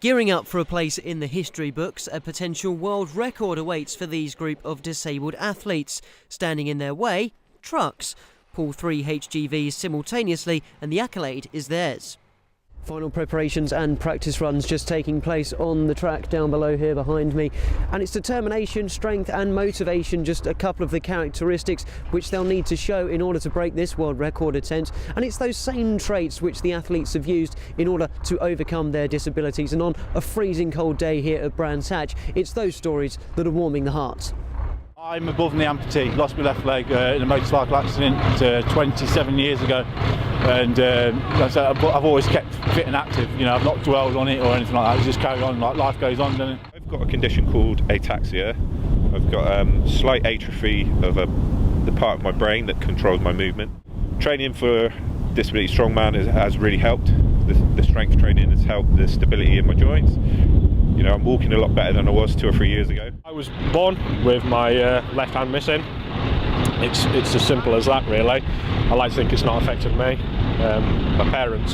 Gearing up for a place in the history books, a potential world record awaits for these group of disabled athletes. Standing in their way, trucks. Pull 3 HGVs simultaneously and the accolade is theirs. Final preparations and practice runs just taking place on the track down below here behind me, and it's determination, strength and motivation, just a couple of the characteristics which they'll need to show in order to break this world record attempt, and it's those same traits which the athletes have used in order to overcome their disabilities. And on a freezing cold day here at Brands Hatch, it's those stories that are warming the hearts. I'm above the amputee, lost my left leg in a motorcycle accident 27 years ago, and I've always kept fit and active. You know, I've not dwelled on it or anything like that. It's just carry on, like life goes on, doesn't it? I've got a condition called ataxia. I've got slight atrophy of the part of my brain that controls my movement. Training for Disability Strongman has really helped. The strength training has helped the stability in my joints. You know, I'm walking a lot better than I was 2 or 3 years ago. I was born with my left hand missing. It's as simple as that, really. I like to think it's not affected me. My parents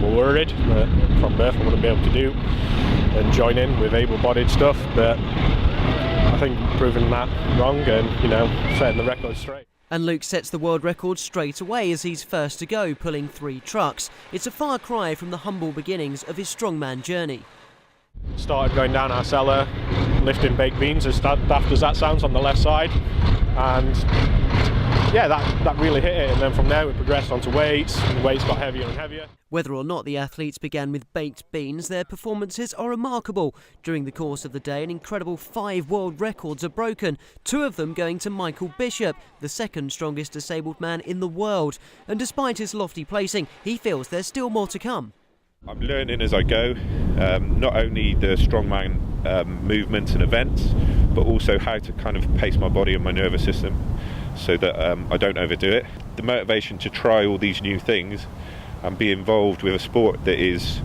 were worried that from birth I wouldn't be able to do and join in with able-bodied stuff, but I think proving that wrong and, you know, setting the record straight. And Luke sets the world record straight away as he's first to go, pulling 3 trucks. It's a far cry from the humble beginnings of his strongman journey. Started going down our cellar, lifting baked beans, as daft as that sounds, on the left side, and yeah, that really hit it. And then from there we progressed onto weights, and the weights got heavier and heavier. Whether or not the athletes began with baked beans, their performances are remarkable. During the course of the day, an incredible 5 world records are broken, 2 of them going to Michael Bishop, the second strongest disabled man in the world. And despite his lofty placing, he feels there's still more to come. I'm learning as I go, not only the strongman movements and events, but also how to kind of pace my body and my nervous system so that I don't overdo it. The motivation to try all these new things and be involved with a sport that is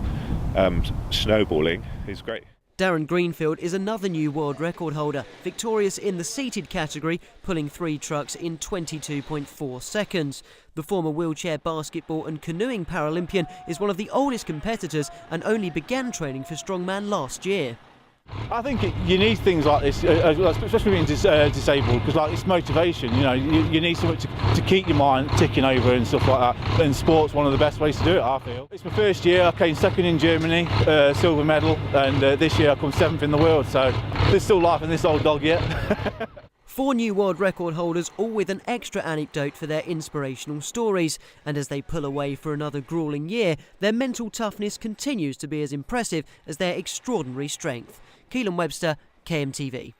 snowballing is great. Darren Greenfield is another new world record holder, victorious in the seated category, pulling 3 trucks in 22.4 seconds. The former wheelchair basketball and canoeing Paralympian is one of the oldest competitors and only began training for strongman last year. I think you need things like this, especially being disabled, because like it's motivation. You know, you need something to keep your mind ticking over and stuff like that. And sport's one of the best ways to do it, I feel. It's my first year. I came 2nd in Germany, silver medal, and this year I come 7th in the world. So there's still life in this old dog yet. 4 new world record holders, all with an extra anecdote for their inspirational stories. And as they pull away for another gruelling year, their mental toughness continues to be as impressive as their extraordinary strength. Keelan Webster, KMTV.